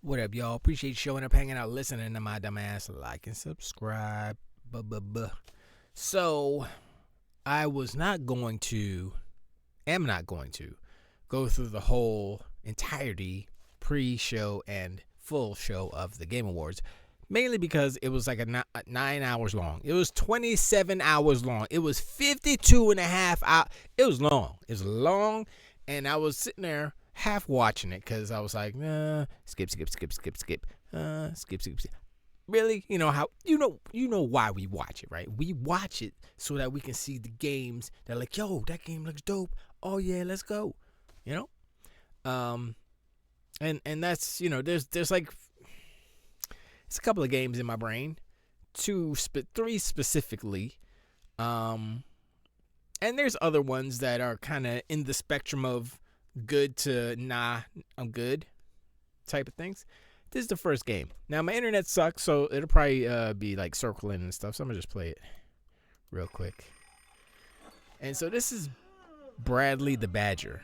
What up, y'all? Appreciate you showing up, hanging out, listening to my dumb ass. Like and subscribe. So, I was not going to, am not going to, go through the whole entirety pre-show and full show of the Game Awards. Mainly because it was like 9 hours long. It was 27 hours long. It was 52 and a half hours. It was long. It was long. And I was sitting there half watching it because I was like, skip. Really? You know how you know why we watch it, right? We watch it so that we can see the games that are like, yo, that game looks dope. Oh yeah, let's go. You know? And that's, you know, there's like it's a couple of games in my brain, three specifically. And there's other ones that are kind of in the spectrum of good to nah, I'm good type of things. This is the first game. Now, my internet sucks, so it'll probably be like circling and stuff, so I'm going to just play it real quick. And so this is Bradley the Badger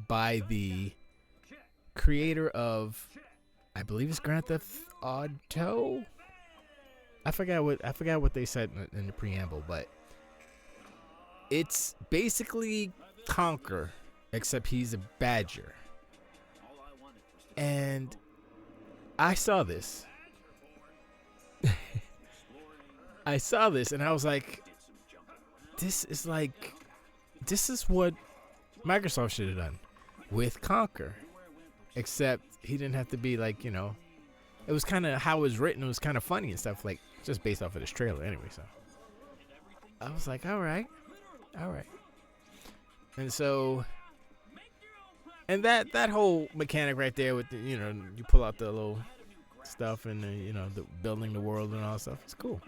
by the creator of, I believe it's Grand Theft Auto. I forgot what they said in the preamble, but it's basically Conker, except he's a badger. And I saw this. I saw this, and I was like, this is what Microsoft should have done with Conker. Except he didn't have to be like, you know, it was kind of how it was written. It was kind of funny and stuff, like just based off of this trailer anyway. So I was like, all right. And so, and that whole mechanic right there with the, you know, you pull out the little stuff and the, you know, the building the world and all that stuff. It's cool.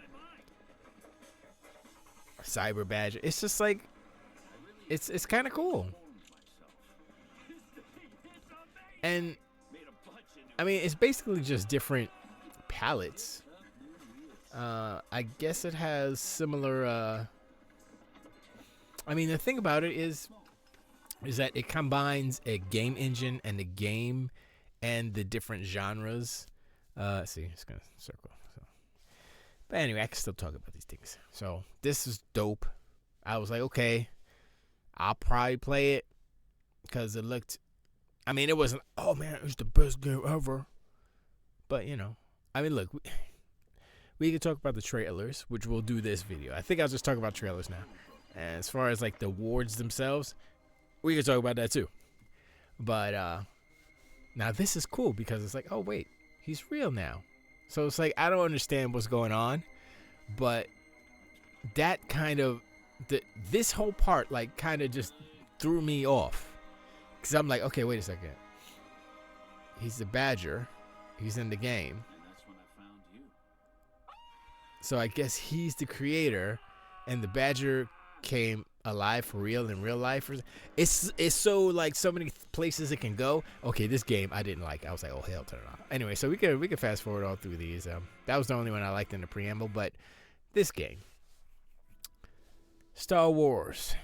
Cyber Badger. It's just like, it's kind of cool. And I mean, it's basically just different palettes. I guess it has similar. I mean, the thing about it is that it combines a game engine and the game and the different genres. See, it's gonna circle. So, but anyway, I can still talk about these things. So this is dope. I was like, okay, I'll probably play it because it looked. I mean, it wasn't, oh man, it was the best game ever. But, you know, I mean, look, we can talk about the trailers, which we'll do this video. I think I'll just talk about trailers now. And as far as, like, the awards themselves, we can talk about that too. But, now this is cool because it's like, oh, wait, he's real now. So it's like, I don't understand what's going on. But that kind of, this whole part, like, kind of just threw me off. Because I'm like, okay, wait a second. He's the Badger. He's in the game. So I guess he's the creator. And the Badger came alive for real in real life. It's so, like, so many places it can go. Okay, this game I didn't like. I was like, oh, hell, turn it off. Anyway, so we could fast forward all through these. That was the only one I liked in the preamble. But this game. Star Wars.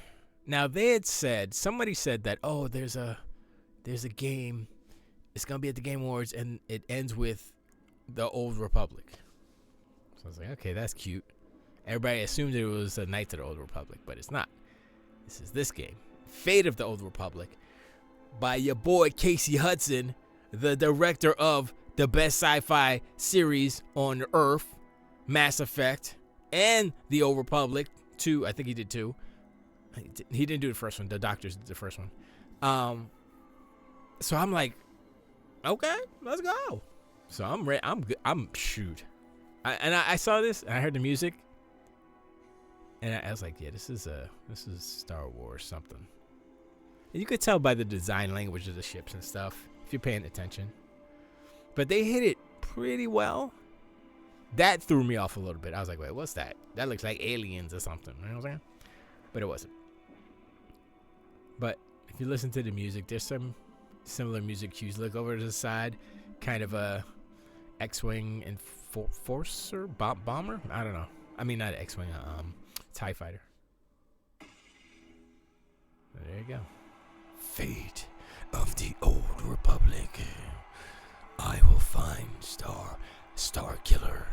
Now, they had said, somebody said that, oh, there's a game, it's going to be at the Game Awards, and it ends with the Old Republic. So I was like, okay, that's cute. Everybody assumed it was a Knights of the Old Republic, but it's not. This is this game, Fate of the Old Republic, by your boy Casey Hudson, the director of the best sci-fi series on Earth, Mass Effect, and the Old Republic 2. I think he did 2. He didn't do the first one. The Doctors did the first one. So I'm like, okay, let's go. So I'm ready. I'm good. Shoot. I saw this and I heard the music, and I was like, yeah, this is Star Wars something. And you could tell by the design language of the ships and stuff if you're paying attention. But they hit it pretty well. That threw me off a little bit. I was like, wait, what's that? That looks like aliens or something. You know what I'm saying? But it wasn't. But if you listen to the music, there's some similar music cues. Look over to the side, kind of a X-Wing and Forcer bomber. I don't know. I mean, not X-Wing, TIE fighter. There you go. Fate of the old republic. I will find Star Killer.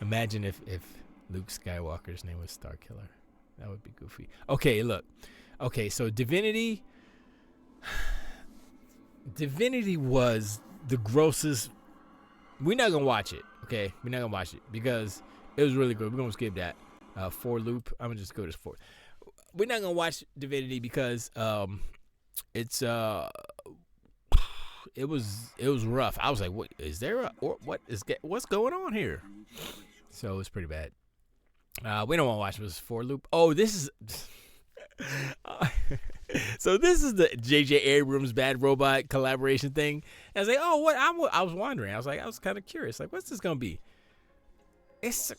Imagine if Luke Skywalker's name was Star Killer. That would be goofy. Okay, look. Okay, so Divinity was the grossest. We're not gonna watch it. Okay, we're not gonna watch it because it was really good. We're gonna skip that. 4 loop. I'm gonna just go to 4. We're not gonna watch Divinity because it's it was rough. I was like, what is there? What's going on here? So it was pretty bad. We don't want to watch this 4 loop. Oh, this is. So this is the J.J. Abrams Bad Robot collaboration thing. And I was like, oh, what? I was wondering. I was kind of curious. Like, what's this gonna be? It's a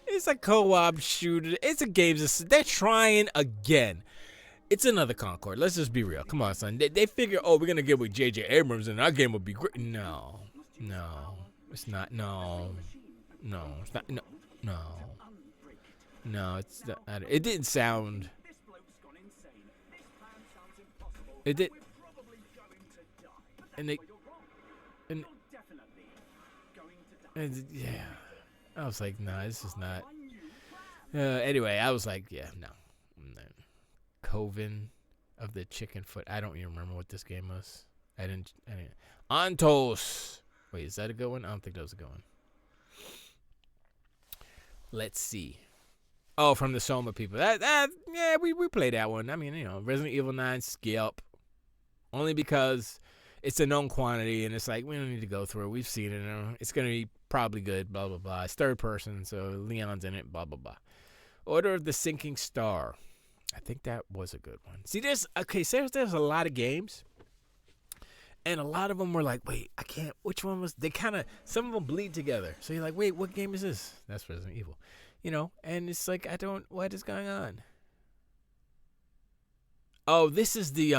it's a co-op shooter. It's a game. They're trying again. It's another Concord. Let's just be real. Come on, son. They figure, oh, we're gonna get with J.J. Abrams and our game will be great. No, it's not. No, it's not. No, it's not. It didn't sound. It did. And yeah, I was like, nah, this is not. Anyway, I was like, yeah, no. Coven of the Chicken Foot. I don't even remember what this game was. I didn't. Antos. Wait, is that a good one? I don't think that was a good one. Let's see. Oh, from the Soma people. Yeah, we played that one. I mean, Resident Evil 9 skip. Only because it's a known quantity, and it's like, we don't need to go through it. We've seen it. It's going to be probably good, blah, blah, blah. It's third person, so Leon's in it, blah, blah, blah. Order of the Sinking Star. I think that was a good one. See, there's a lot of games, and a lot of them were like, wait, I can't, which one was, some of them bleed together. So you're like, wait, what game is this? That's Resident Evil. And it's like, what is going on? Oh, this is the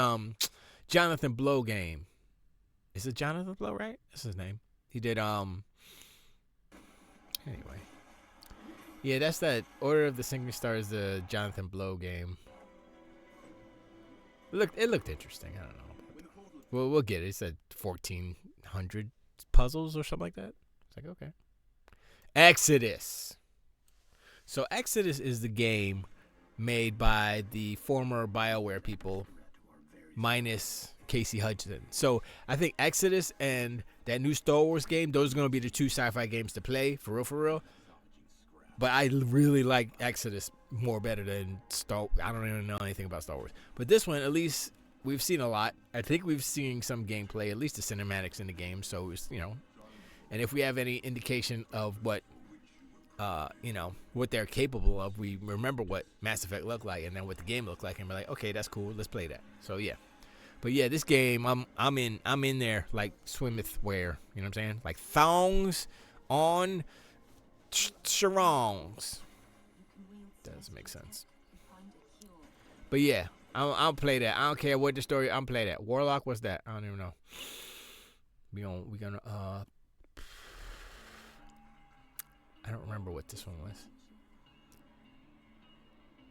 Jonathan Blow game. Is it Jonathan Blow, right? That's his name. He did, anyway. Yeah, that's that Order of the Sinking Star is the Jonathan Blow game. It looked interesting. I don't know. Well, we'll get it. It said 1,400 puzzles or something like that. It's like, okay. Exodus. So Exodus is the game made by the former BioWare people, minus Casey Hudson. So I think Exodus and that new Star Wars game, those are going to be the 2 sci-fi games to play, for real. But I really like Exodus better than Star. I don't even know anything about Star Wars. But this one, at least, we've seen a lot. I think we've seen some gameplay, at least the cinematics in the game. So, it's, and if we have any indication of what, what they're capable of, we remember what Mass Effect looked like and then what the game looked like. And we're like, okay, that's cool. Let's play that. So, yeah. But, yeah, this game, I'm in there like swimmeth wear. You know what I'm saying? Like thongs on Sharongs. Doesn't make sense. But yeah, I'll play that. I don't care what the story. I'll play that. Warlock, what's that? I don't even know. We gonna I don't remember what this one was.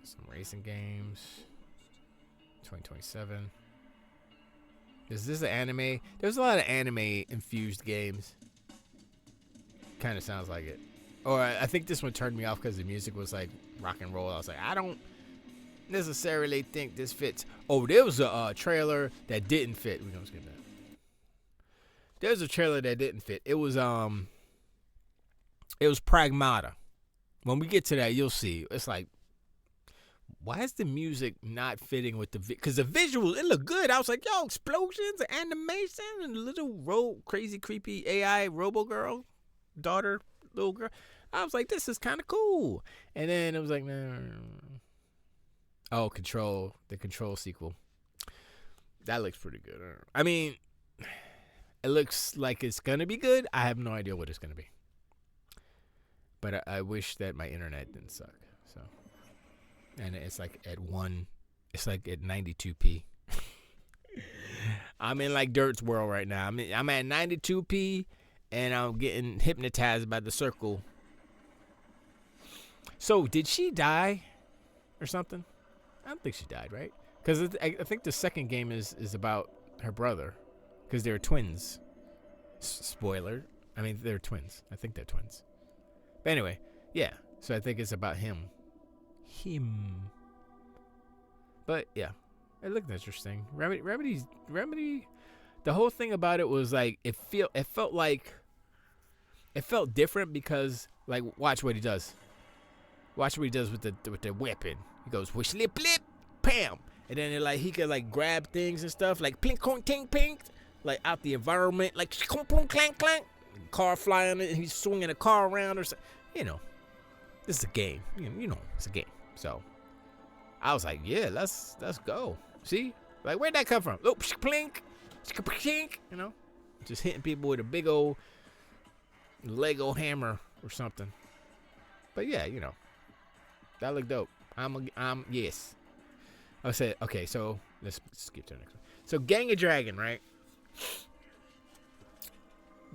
Some racing games. 2027. Is this an anime? There's a lot of anime infused games. Kind of sounds like it. Or I think this one turned me off because the music was like rock and roll. I was like, I don't necessarily think this fits. Oh, there was a trailer that didn't fit. We're gonna skip that. There was a trailer that didn't fit. It was Pragmata. When we get to that, you'll see. It's like, why is the music not fitting with the because the visual, it looked good. I was like, yo, explosions and animation and little crazy creepy AI robo girl daughter. Little girl, I was like, this is kind of cool. And then it was like, nah. Oh, Control, the Control sequel. That looks pretty good. I mean, it looks like it's gonna be good. I have no idea what it's gonna be. But I wish that my internet didn't suck. So, and it's like at 92p. I'm in like Dirt's world right now. I'm at 92p. And I'm getting hypnotized by the circle. So, did she die or something? I don't think she died, right? Because I think the second game is about her brother, because they're twins. Spoiler. I mean, they're twins. I think they're twins. But anyway, yeah. So I think it's about him. But yeah, it looked interesting. Remedy. The whole thing about it was like it felt different because like watch what he does. Watch what he does with the weapon. He goes whoosh lip lip, pam, and then it, like he could like grab things and stuff like plink clink ting pink, like out the environment, like clunk clank clank. Car flying, and he's swinging a car around or something. You know, this is a game. You know, it's a game. So I was like, yeah, let's go. See, like where'd that come from? Oh, plink, plink. You know, just hitting people with a big old Lego hammer or something. But yeah, you know, that looked dope. I'm yes. I said okay. So let's skip to the next one. So Gang of Dragon, right?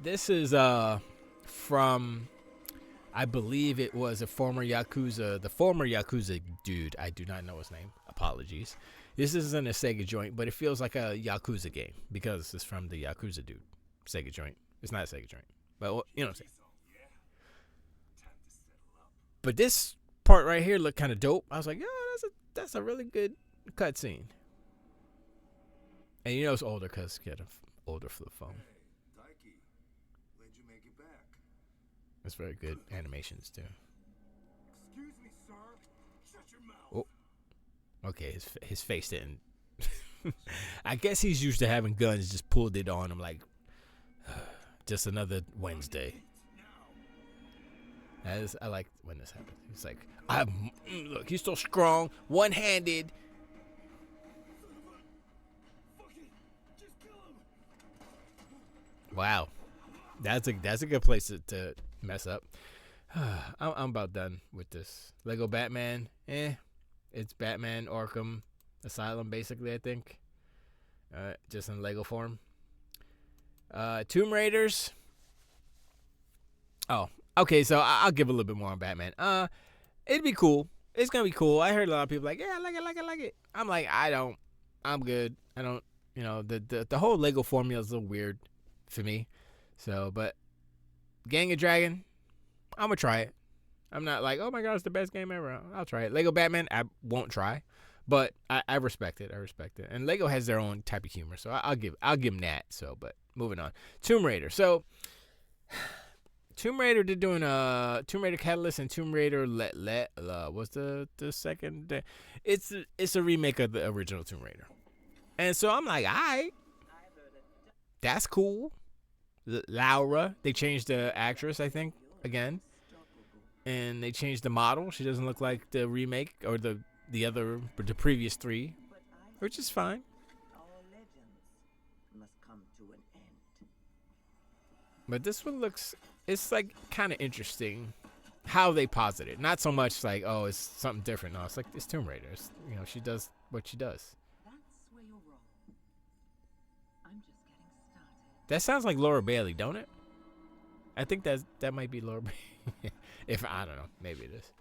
This is from, I believe it was the former Yakuza dude. I do not know his name. Apologies. This isn't a Sega joint, but it feels like a Yakuza game because it's from the Yakuza dude. Sega joint. It's not a Sega joint, but you know what I'm saying. But this part right here looked kind of dope. I was like, yo, that's a really good cutscene. And you know it's older because it's older for the phone. That's very good animations too. Excuse me, sir. Shut your mouth. Oh, okay. His face didn't. I guess he's used to having guns. Just pulled it on him like, just another Wednesday. I like when this happens. He's like, look, he's so strong, one-handed. Wow, that's a good place to mess up. I'm about done with this. Lego Batman, it's Batman Arkham Asylum basically, I think. Just in Lego form. Tomb Raiders. Oh, okay, so I'll give a little bit more on Batman. It'd be cool. It's gonna be cool. I heard a lot of people like, yeah, I like it. I'm like, I'm good. I don't, you know, the whole Lego formula is a little weird for me. So, but Gang of Dragon, I'm gonna try it. I'm not like, oh my god, it's the best game ever. I'll try it. Lego Batman, I won't try, but I respect it. I respect it. And Lego has their own type of humor, so I'll give them that. So, but moving on, Tomb Raider. So, Tomb Raider, they're doing Tomb Raider Catalyst and Tomb Raider what's the second? It's a remake of the original Tomb Raider, and so I'm like, all right, that's cool. Laura, they changed the actress, I think, again, and they changed the model. She doesn't look like the remake or the previous three, which is fine. But this one it's like kind of interesting how they posit it. Not so much like, oh, it's something different. No, it's like it's Tomb Raider. You know, she does what she does. That's where you're wrong. I'm just getting started. That sounds like Laura Bailey, don't it? I think that might be Laura Bailey. If I don't know, maybe it is.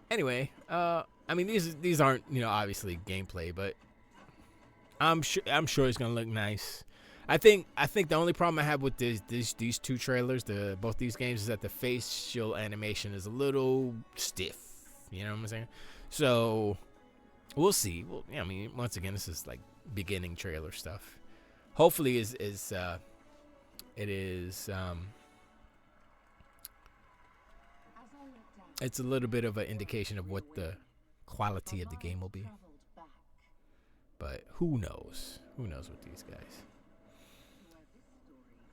Anyway, I mean these aren't, you know, obviously gameplay, but I'm sure it's gonna look nice. I think the only problem I have with these two trailers, both these games, is that the facial animation is a little stiff. You know what I'm saying? So we'll see. Well, yeah, I mean, once again, this is like beginning trailer stuff. Hopefully, it is it's a little bit of an indication of what the quality of the game will be. But who knows? Who knows with these guys?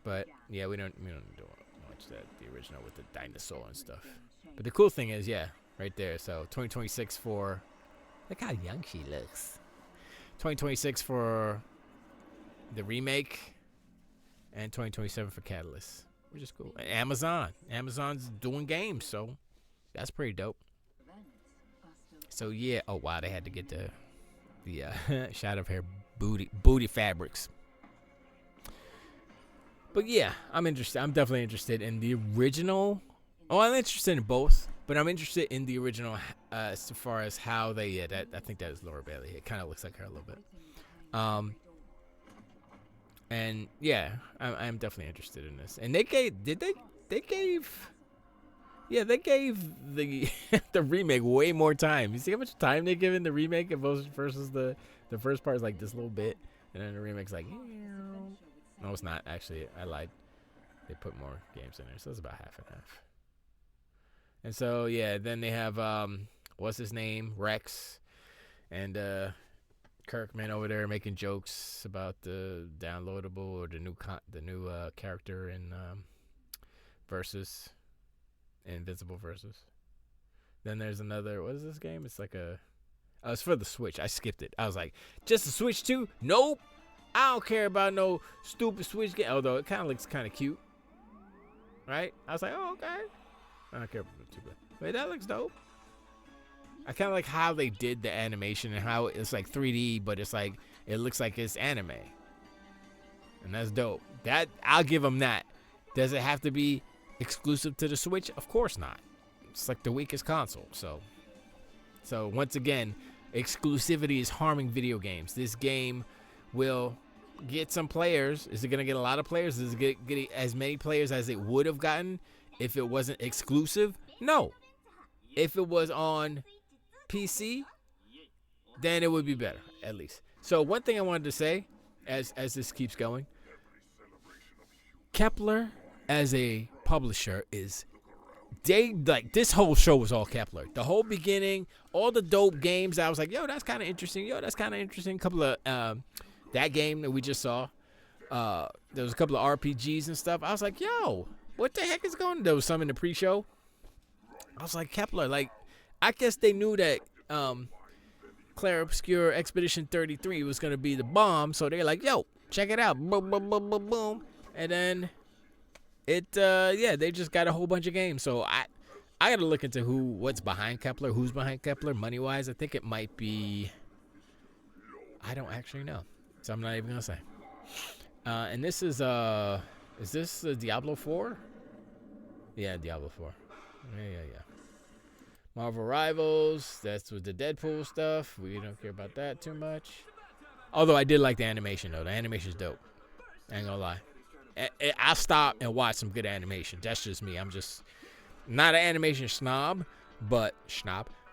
But yeah, we don't watch the original with the dinosaur and stuff. But the cool thing is, yeah, right there. So 2026 for, look how young she looks. 2026 for the remake, and 2027 for Catalyst, which is cool. And Amazon's doing games, so that's pretty dope. So yeah, oh wow, they had to get the shot of her booty fabrics. But yeah, I'm interested. I'm definitely interested in the original. Oh, I'm interested in both. But I'm interested in the original as far as how they. Yeah, that I think that is Laura Bailey. It kind of looks like her a little bit. And yeah, I'm definitely interested in this. And they gave yeah, they gave the the remake way more time. You see how much time they give in the remake versus the first part is like this little bit, and then the remake's like, no, it's not. Actually, I lied. They put more games in there, so it's about half and half. And so yeah, then they have what's his name, Rex, and Kirkman over there making jokes about the downloadable or the new character in Versus, Invincible Versus. Then there's another. What is this game? It's like a. Oh, it's for the Switch. I skipped it. I was like, just the Switch 2? Nope. I don't care about no stupid Switch game. Although it kind of looks kind of cute, right? I was like, oh okay. I don't care about it too bad. Wait, that looks dope. I kind of like how they did the animation and how it's like 3D, but it's like it looks like it's anime, and that's dope. That I'll give them that. Does it have to be exclusive to the Switch? Of course not. It's like the weakest console. So once again, exclusivity is harming video games. This game will get some players. Is it gonna get a lot of players? Is it get as many players as it would have gotten if it wasn't exclusive? No. If it was on PC, then it would be better, at least. So one thing I wanted to say as this keeps going, Kepler as a publisher is this whole show was all Kepler. The whole beginning, all the dope games, I was like, yo, that's kind of interesting. A couple of that game that we just saw, there was a couple of RPGs and stuff. I was like, yo, what the heck is going on? There was some in the pre-show. I was like, Kepler, like, I guess they knew that Clair Obscur Expedition 33 was going to be the bomb, so they're like, yo, check it out. Boom, boom, boom, boom, boom. And then they just got a whole bunch of games. So I got to look into what's behind Kepler, who's behind Kepler, money-wise. I think it might be, I don't actually know, so I'm not even going to say. And this is this Diablo 4? Yeah, Diablo 4. Yeah. Marvel Rivals, that's with the Deadpool stuff. We don't care about that too much. Although I did like the animation, though. The animation's dope. I ain't gonna lie. I'll stop and watch some good animation. That's just me. I'm just not an animation snob, but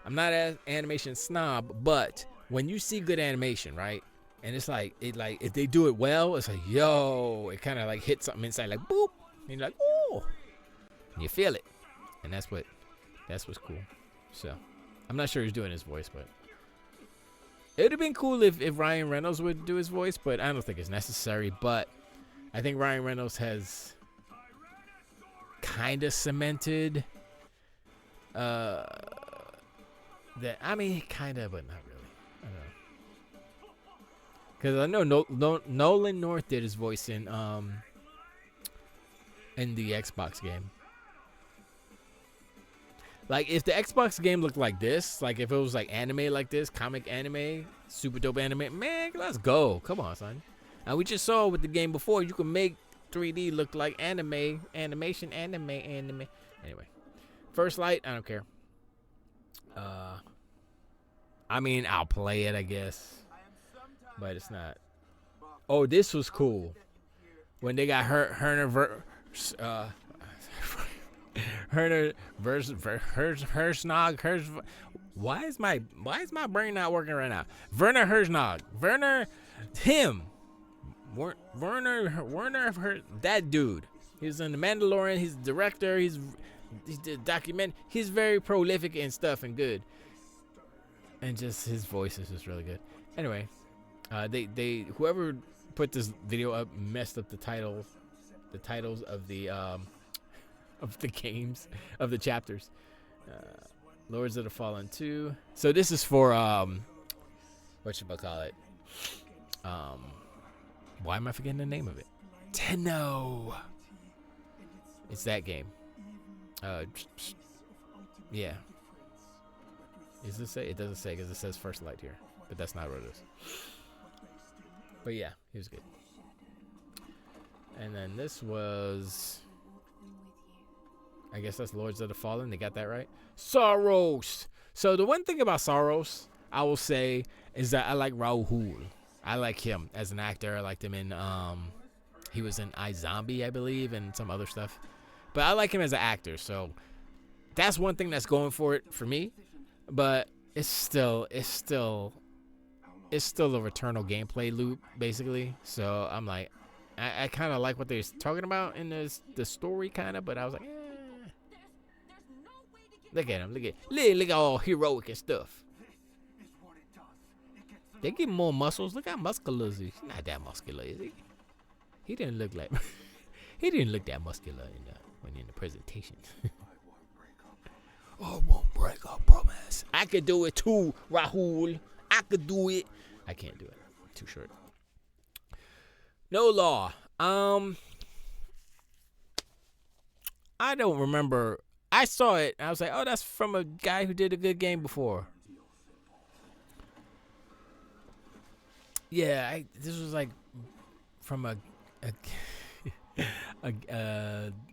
I'm not an animation snob, but when you see good animation, right? And it's like, if they do it well, it's like, yo, it kind of like hits something inside, like, boop. And you're like, oh. And you feel it. And that's what's cool. So, I'm not sure he's doing his voice, but it would have been cool if Ryan Reynolds would do his voice, but I don't think it's necessary. But I think Ryan Reynolds has kind of cemented that. I mean, kind of, but not really. I don't know. Because I know Nolan North did his voice in the Xbox game. Like, if the Xbox game looked like this, like if it was like anime like this, comic anime, super dope anime, man, let's go. Come on, son. And we just saw with the game before, you can make 3D look like animation. Anyway, First Light, I don't care. I mean, I'll play it, I guess, but it's not. Oh, this was cool when they got Herzog. Why is my brain not working right now? Werner Herzog. That dude. He's in The Mandalorian. He's the director. He's the document. He's very prolific and stuff and good. And just his voice is just really good. Anyway, they whoever put this video up messed up the titles of the games, of the chapters. Lords of the Fallen 2. So this is for whatchamacallit. Why am I forgetting the name of it? Tenno. It's that game. Yeah. Does it say? It doesn't say because it says First Light here, but that's not what it is. But yeah, he was good. And then this was I guess that's Lords of the Fallen. They got that right. Soros. So the one thing about Soros, I will say, is that I like Raul. I like him as an actor. I liked him in he was in iZombie, I believe, and some other stuff. But I like him as an actor, so that's one thing that's going for it for me. But it's still a returnal gameplay loop, basically. So I'm like, I kind of like what they're talking about in the story, kind of. But I was like, look at him, look at all heroic and stuff. They give him more muscles. Look how muscular is he. He's not that muscular, is he? He didn't look like he didn't look that muscular when in the presentation. I won't break our promise. I could do it too, Rahul. I could do it. I can't do it. I'm too short. No Law. I don't remember. I saw it. I was like, oh, that's from a guy who did a good game before. Yeah, this was like from a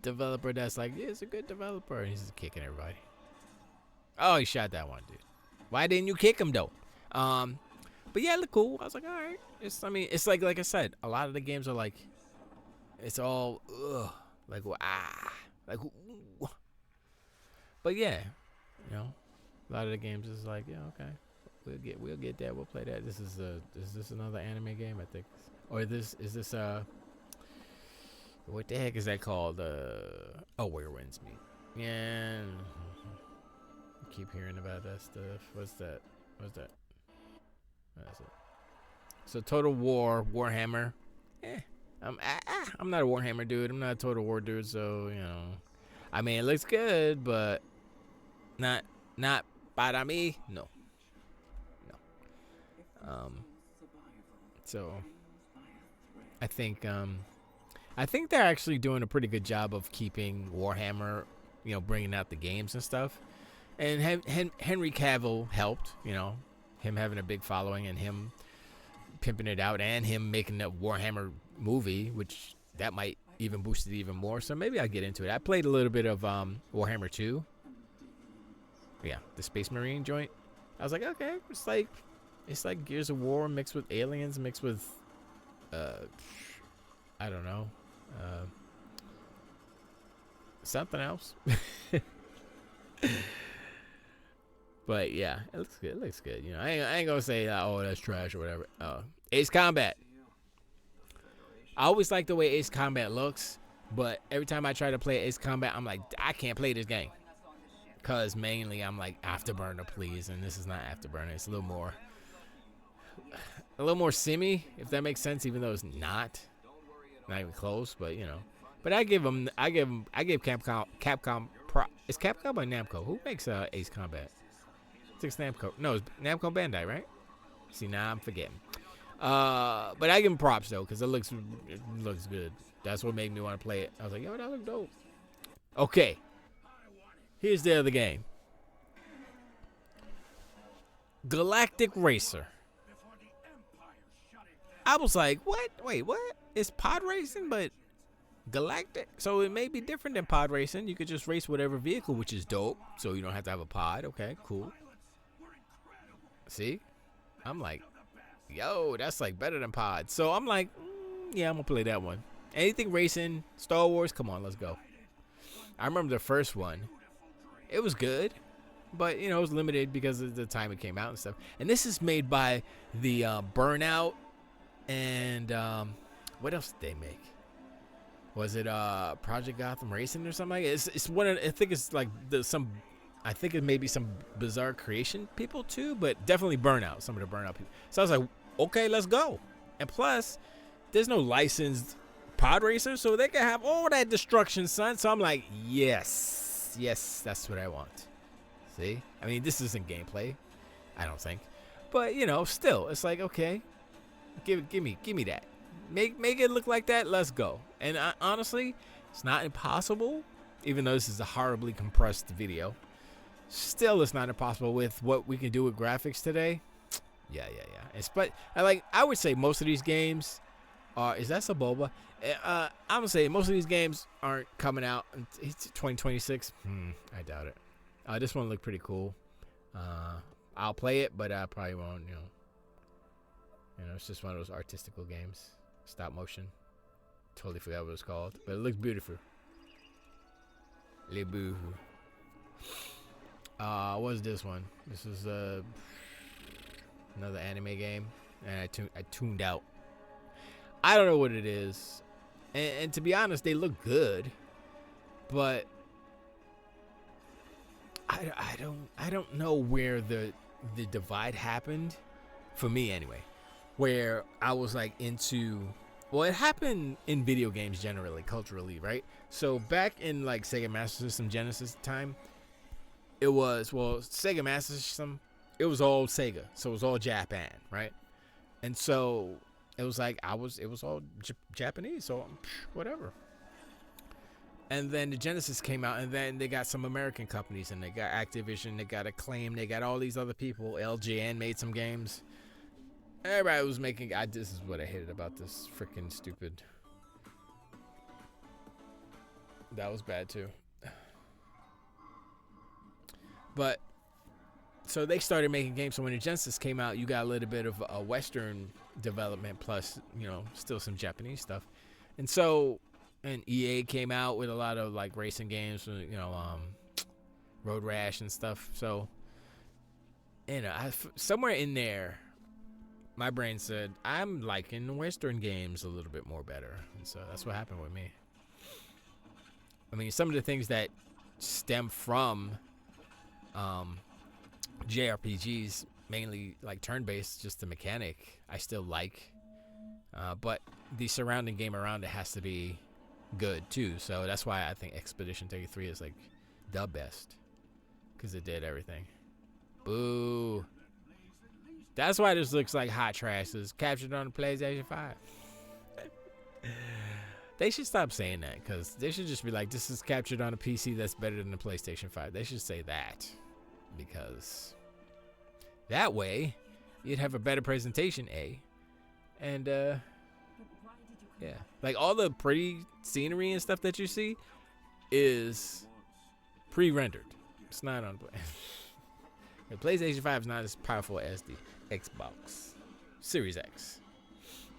developer that's like, yeah, it's a good developer. And he's just kicking everybody. Oh, he shot that one, dude. Why didn't you kick him though? But yeah, it looked cool. I was like, all right. It's like I said, a lot of the games are like, it's all like ooh. But yeah, you know, a lot of the games is like, yeah, okay, we'll get that, we'll play that. Is this another anime game? I think, or is this what the heck is that called? Where Winds Meet. Yeah, I keep hearing about that stuff. What's that? That's it. So Total War, Warhammer. I'm not a Warhammer dude. I'm not a Total War dude. So you know, I mean, it looks good, but not para mí. No. So I think they're actually doing a pretty good job of keeping Warhammer, you know, bringing out the games and stuff. And Henry Cavill helped, you know, him having a big following and him pimping it out and him making a Warhammer movie, which that might even boost it even more. So maybe I'll get into it. I played a little bit of Warhammer 2. Yeah, the Space Marine joint. I was like, okay, it's like Gears of War mixed with aliens, mixed with I don't know, something else. But yeah, it looks good. It looks good. You know, I ain't gonna say oh that's trash or whatever. Ace Combat. I always like the way Ace Combat looks, but every time I try to play Ace Combat, I'm like, I can't play this game. Cause mainly I'm like, Afterburner, please, and this is not Afterburner. It's a little more simmy, if that makes sense, even though it's not even close. But you know, but I give Capcom. It's Capcom or Namco? Who makes Ace Combat? It's Namco. No, it's Namco Bandai, right? See, now I'm forgetting. But I give him props though, cause it looks good. That's what made me want to play it. I was like, yo, that look dope. Okay, here's the other game. Galactic Racer. I was like, what? Wait, what? It's pod racing, but galactic? So it may be different than pod racing. You could just race whatever vehicle, which is dope. So you don't have to have a pod. Okay, cool. See? I'm like, yo, that's like better than pod. So I'm like, yeah, I'm going to play that one. Anything racing, Star Wars, come on, let's go. I remember the first one. It was good. But, you know, it was limited because of the time it came out and stuff. And this is made by the Burnout. And what else did they make? Was it Project Gotham Racing or something like that? It's one of, I think it's like I think it may be some Bizarre Creation people too, but definitely Burnout, some of the Burnout people. So I was like, okay, let's go. And plus, there's no licensed pod racer, so they can have all that destruction, son. So I'm like, yes, that's what I want. See? I mean, this isn't gameplay, I don't think. But, you know, still, it's like, okay, give me that. Make it look like that. Let's go. And honestly, it's not impossible, even though this is a horribly compressed video. Still, it's not impossible with what we can do with graphics today. Yeah. But I would say most of these games Is that Saboba? I'm gonna say most of these games aren't coming out until 2026. I doubt it. This one looked pretty cool. I'll play it, but I probably won't. It's just one of those artistical games, stop motion. Totally forgot what it's called, but it looks beautiful. Le Boo. What's this one? This is another anime game, and I tuned out. I don't know what it is, and to be honest, they look good, but I don't know where the divide happened for me anyway, where I was like into. Well, it happened in video games generally, culturally, right? So back in like Sega Master System, Genesis time, it was Sega Master System. It was all Sega, so it was all Japan, right? And so it was like it was all Japanese, so whatever. And then the Genesis came out, and then they got some American companies, and they got Activision, they got Acclaim, they got all these other people. LJN made some games. Everybody was making. This is what I hated about this freaking stupid. That was bad too. But so they started making games. So when the Genesis came out, you got a little bit of a Western development plus, still some Japanese stuff. And so, and EA came out with a lot of like racing games, Road Rash and stuff. So, somewhere in there, my brain said, I'm liking Western games a little bit more better. And so that's what happened with me. I mean, some of the things that stem from JRPGs, mainly like turn-based, just the mechanic, I still like. But the surrounding game around it has to be good too. So that's why I think Expedition 33 is like the best. Because it did everything. Boo. That's why this looks like hot trash. It's captured on the PlayStation 5. They should stop saying that, because they should just be like, this is captured on a PC that's better than the PlayStation 5. They should say that, because that way you'd have a better presentation, and yeah, like all the pretty scenery and stuff that you see is pre-rendered. It's not on the PlayStation 5 is not as powerful as the Xbox Series X.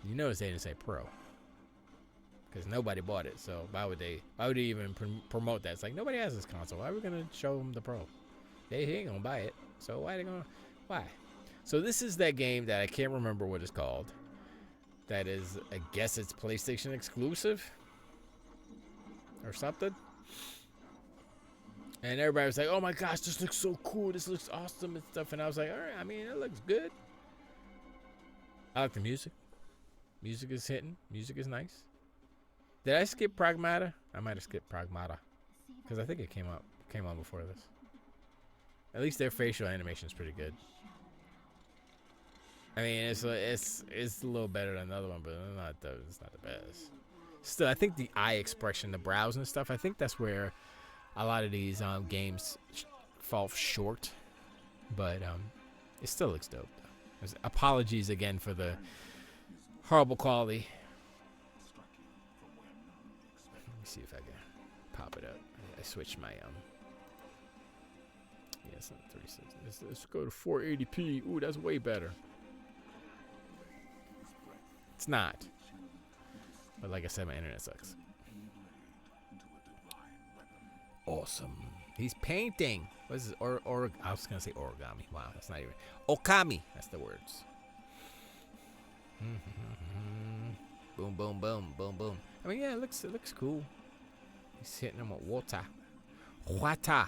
You notice they didn't say Pro, because nobody bought it. So why would they even promote that? It's like, nobody has this console. Why are we gonna show them the Pro? They ain't gonna buy it. So why? So this is that game that I can't remember what it's called. That is, I guess it's PlayStation exclusive or something. And everybody was like, oh my gosh, this looks so cool. This looks awesome and stuff. And I was like, all right, I mean, it looks good. I like the music. Music is hitting. Music is nice. Did I skip Pragmata? I might have skipped Pragmata, because I think it came on before this. At least their facial animation is pretty good. I mean, it's a little better than the other one, but it's not the best. Still, I think the eye expression, the brows and stuff, I think that's where a lot of these games fall short, but it still looks dope. Apologies again for the horrible quality. Let me see if I can pop it up. I switched my yeah, it's not 36. Let's go to 480p. Ooh, that's way better. It's not, but like I said, my internet sucks. Awesome. He's painting. What is this? I was gonna say origami. Wow, that's not even okami. That's the words. Boom, boom, boom, boom, boom. I mean, yeah, it looks cool. He's hitting him with water. Water.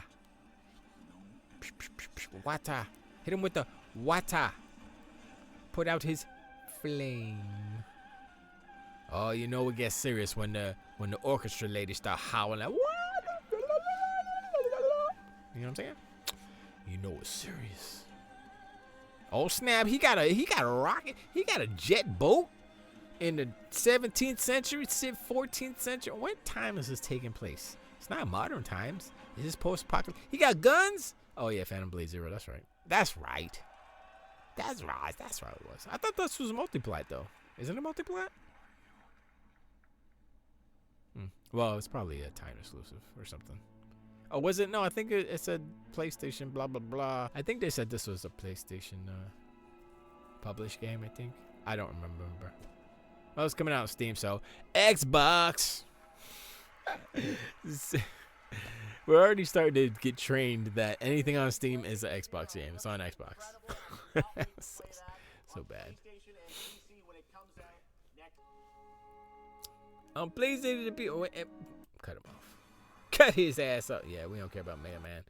Water. Hit him with the water. Put out his flame. Oh, you know it gets serious when the orchestra ladies start howling like, what? You know what I'm saying? You know it's serious. Oh snap! He got a rocket. He got a jet boat in the 17th century, 14th century. What time is this taking place? It's not modern times. Is this post-apocalyptic? He got guns. Oh yeah, Phantom Blade Zero. That's right. That's right. That's right. That's right. It was. I thought this was Multiplat though. Isn't it Multiplat? Well, it's probably a time exclusive or something. Oh, was it? No, I think it said PlayStation, blah, blah, blah. I think they said this was a PlayStation published game, I think. I don't remember. Well, it's coming out on Steam, so Xbox. We're already starting to get trained that anything on Steam is an Xbox game. It's on Xbox. so bad. On PlayStation, the people cut him off. Cut his ass up. Yeah, we don't care about Mega Man.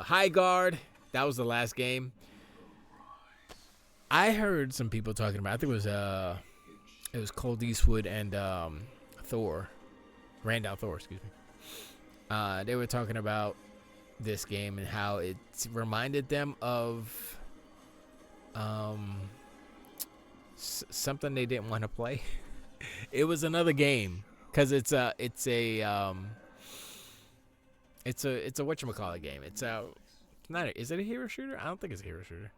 High Guard. That was the last game. I heard some people talking about. I think it was Colt Eastwood and Thor, Randall Thor. Excuse me. They were talking about this game and how it reminded them of something they didn't want to play. It was another game because it's a whatchamacallit game. It's not is it a hero shooter? I don't think it's a hero shooter.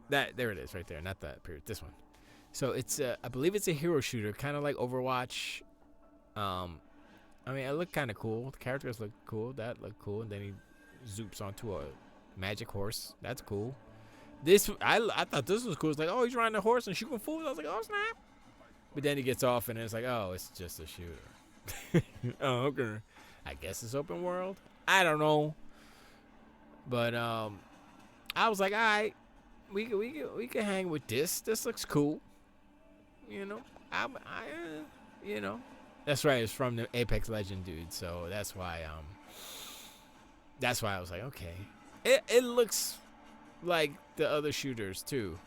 There it is right there, not that period. This one. So it's I believe it's a hero shooter, kind of like Overwatch. I mean, it looked kind of cool. The characters look cool. That looked cool, and then he zoops onto a magic horse. That's cool. I thought this was cool. It's like, oh, he's riding a horse and shooting fools. I was like, oh snap! But then he gets off, and it's like, oh, it's just a shooter. Oh, okay. I guess it's open world. I don't know. But I was like, all right, we can hang with this. This looks cool. You know, you know. That's right. It's from the Apex Legend dude, so that's why I was like, okay. It looks like the other shooters too,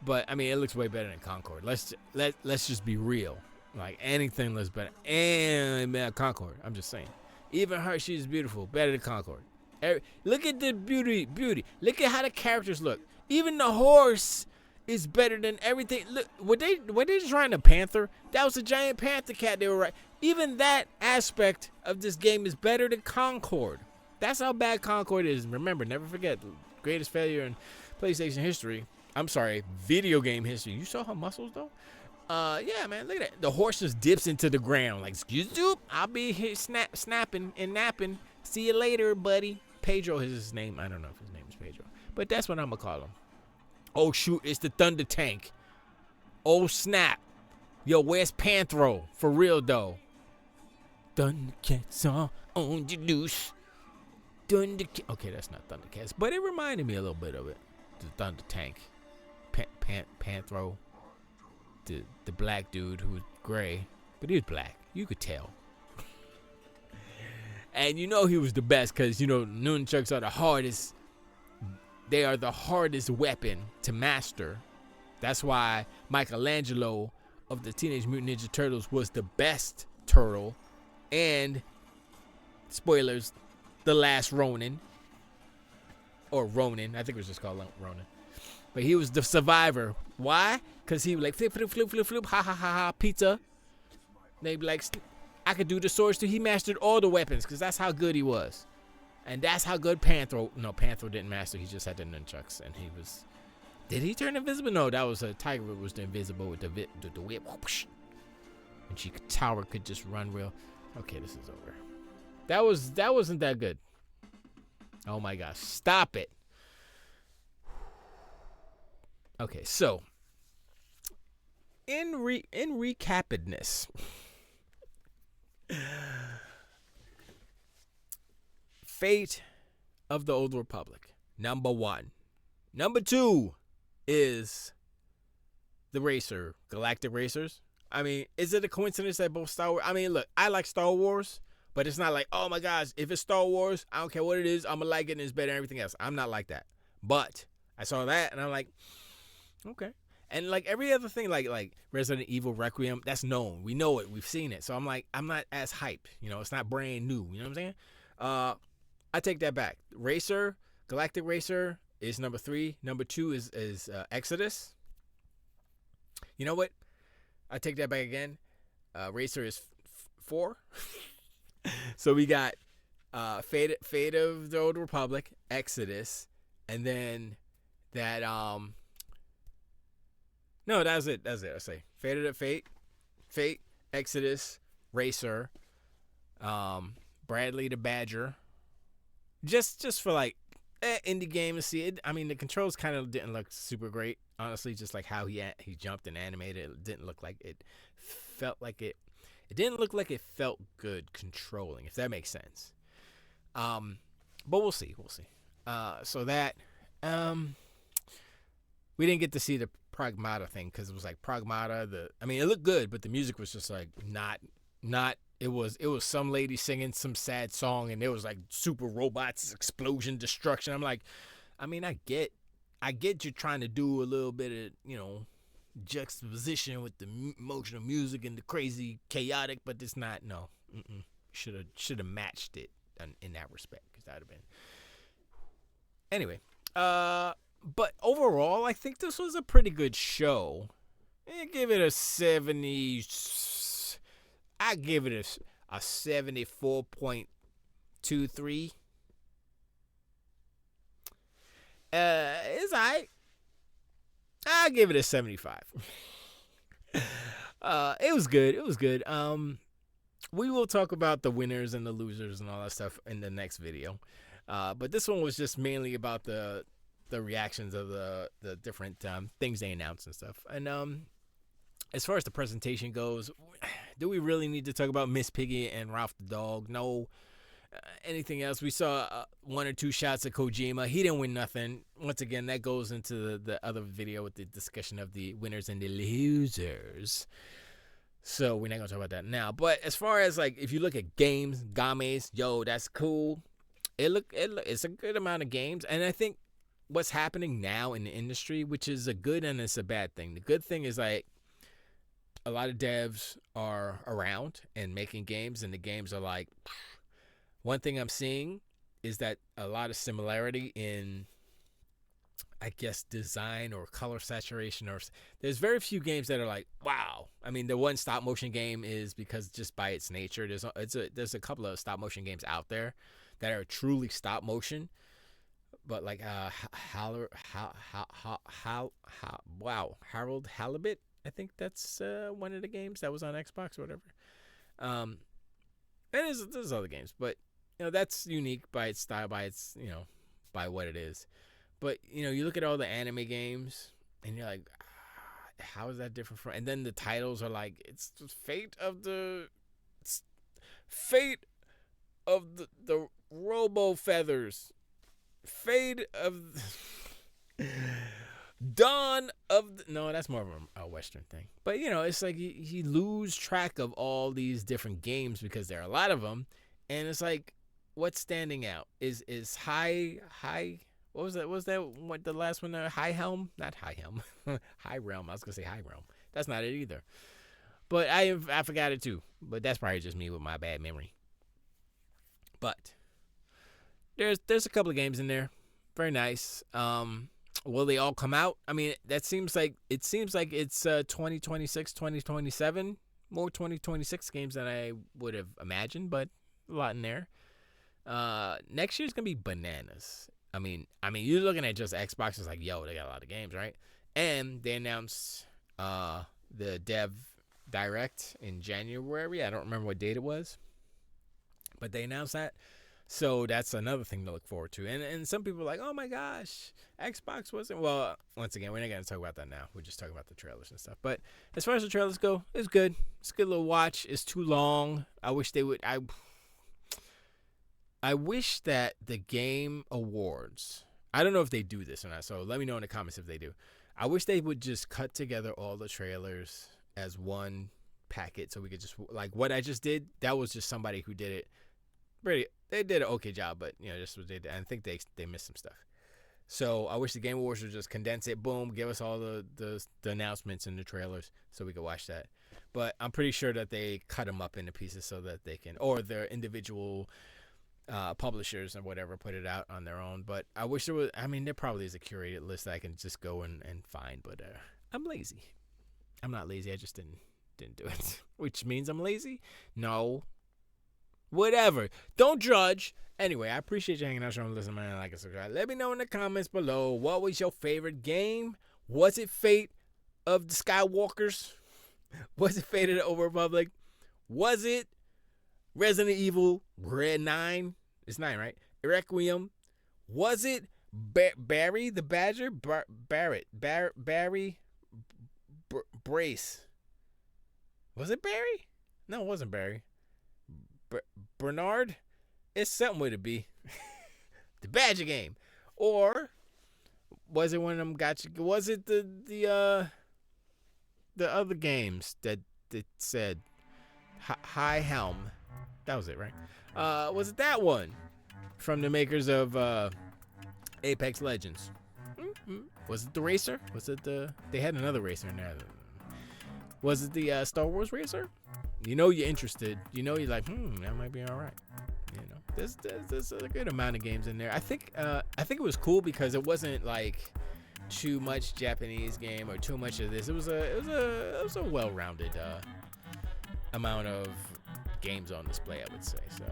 but I mean, it looks way better than Concord. Let's just be real. Like anything looks better. And Concord. I'm just saying. Even her, she's beautiful. Better than Concord. Look at the beauty. Look at how the characters look. Even the horse is better than everything. Look, were they just riding a panther? That was a giant panther cat they were riding. Even that aspect of this game is better than Concord. That's how bad Concord is. Remember, never forget, the greatest failure in PlayStation history. I'm sorry, video game history. You saw her muscles though? Yeah, man, look at that. The horse just dips into the ground. Like, excuse you, I'll be here snapping and napping. See you later, buddy. Pedro is his name. I don't know if his name is Pedro, but that's what I'm gonna call him. Oh shoot, it's the Thunder Tank. Oh snap. Yo, where's Panthro? For real though. Thundercats are on the loose. Okay, that's not Thundercats, but it reminded me a little bit of it. The Thunder Tank. Panthro. The black dude who was gray, but he was black. You could tell. And you know he was the best because, you know, nunchucks are the hardest. They are the hardest weapon to master. That's why Michelangelo of the Teenage Mutant Ninja Turtles was the best turtle. And, spoilers, the last Ronin. Or Ronin. I think it was just called Ronin. But he was the survivor. Why? Because he was like, flip, ha, ha, ha, ha, pizza. They'd be like, I could do the swords too. He mastered all the weapons because that's how good he was. And that's how good Panthro. No, Panthro didn't master. He just had the nunchucks. And he was. Did he turn invisible? No, that was a Tiger was the invisible with the whip. And Tower could just run real. Okay, this is over. That wasn't that good. Oh my gosh. Stop it. Okay, so in recapedness. Fate of the Old Republic, number 1. Number 2 is the Racer, Galactic Racers. I mean, is it a coincidence that both Star Wars? I mean, look, I like Star Wars, but it's not like, oh my gosh, if it's Star Wars, I don't care what it is, I'm gonna like it and it's better than everything else. I'm not like that. But I saw that and I'm like, okay. And like every other thing, like Resident Evil Requiem, that's known. We know it. We've seen it. So I'm like, I'm not as hype. You know, it's not brand new. You know what I'm saying? I take that back. Racer, Galactic Racer is number 3. Number 2 is Exodus. You know what? I take that back again. Racer is 4. So we got Fate of the Old Republic, Exodus, and then that no, that's it. I say Fate, Exodus, Racer, Bradley the Badger. Just for like indie game to see it. I mean, the controls kind of didn't look super great, honestly. Just like how he jumped and animated, it didn't look like it felt like it. It didn't look like it felt good controlling, if that makes sense. But we'll see. So that we didn't get to see the Pragmata thing because it was like Pragmata. I mean, it looked good, but the music was just like not. It was some lady singing some sad song, and there was like super robots, explosion, destruction. I'm like, I mean, I get you're trying to do a little bit of juxtaposition with the emotional music and the crazy chaotic, but it's not. No, should have matched it in that respect, because that'd have been. Anyway, but overall, I think this was a pretty good show. I give it a 70. I give it a 74.23. It's alright. I give it a 75. It was good. We will talk about the winners and the losers and all that stuff in the next video. But this one was just mainly about the reactions of the different things they announced and stuff. And as far as the presentation goes, do we really need to talk about Miss Piggy and Ralph the dog? No. Anything else? We saw 1 or 2 shots of Kojima. He didn't win nothing. Once again, that goes into the other video with the discussion of the winners and the losers. So we're not going to talk about that now. But as far as, like, if you look at games, games, yo, that's cool. It's a good amount of games. And I think what's happening now in the industry, which is a good and it's a bad thing. The good thing is, like, a lot of devs are around and making games, and the games are like, one thing I'm seeing is that a lot of similarity in, I guess, design or color saturation, or there's very few games that are like, wow. I mean, the one stop motion game is because just by its nature, there's a couple of stop motion games out there that are truly stop motion, but like Harold Halibut. I think that's one of the games that was on Xbox or whatever. And there's other games, but that's unique by its style, by its by what it is. But you look at all the anime games, and you're like, how is that different from? And then the titles are like, it's the fate of the Robo Feathers, fate of. Dawn of no, that's more of a Western thing. But it's like you lose track of all these different games because there are a lot of them, and it's like, what's standing out is high. What was that? What the last one? High Helm, not High Helm, High Realm. I was gonna say High Realm. That's not it either. But I forgot it too. But that's probably just me with my bad memory. But there's a couple of games in there, very nice. Will they all come out? I mean, it seems like it's 2026, 2027, more 2026 games than I would have imagined, but a lot in there. Next year's gonna be bananas. I mean, you're looking at just Xbox. It's like, yo, they got a lot of games, right? And they announced the Dev Direct in January. I don't remember what date it was, but they announced that. So that's another thing to look forward to. And some people are like, oh my gosh, Xbox wasn't. Well, once again, we're not going to talk about that now. We're just talking about the trailers and stuff. But as far as the trailers go, it's good. It's a good little watch. It's too long. I wish they would. I wish that the Game Awards, I don't know if they do this or not, so let me know in the comments if they do. I wish they would just cut together all the trailers as one packet so we could just, like what I just did, that was just somebody who did it. Really, they did an okay job, but just what they did. I think they missed some stuff. So I wish the Game Awards would just condense it, boom, give us all the announcements and the trailers so we could watch that. But I'm pretty sure that they cut them up into pieces so that they can, or their individual publishers or whatever, put it out on their own. But I wish there was, there probably is a curated list that I can just go and find, but I'm lazy. I'm not lazy, I just didn't do it. Which means I'm lazy? No. Whatever. Don't judge. Anyway, I appreciate you hanging out, showing, listening, man. Like and subscribe. Let me know in the comments below, what was your favorite game? Was it Fate of the Skywalkers? Was it Fate of the Old Republic? Was it Resident Evil Red 9. It's 9, right? Requiem. Was it Barry the Badger? Barry Brace. Was it Barry? No, it wasn't Barry. Bernard? It's something with a B. The Badger game. Or was it one of them gotcha? Was it the other games that said High Helm? That was it, right? Was it that one from the makers of Apex Legends? Was it the racer? Was it they had another racer in there? Was it the Star Wars racer? You know you're interested. You know you're like, that might be all right. You know, there's a good amount of games in there. I think it was cool because it wasn't like too much Japanese game or too much of this. It was a well-rounded amount of games on display, I would say. So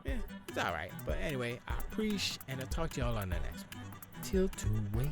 yeah, it's all right. But anyway, I appreciate and I'll talk to y'all on the next one. Till to wait.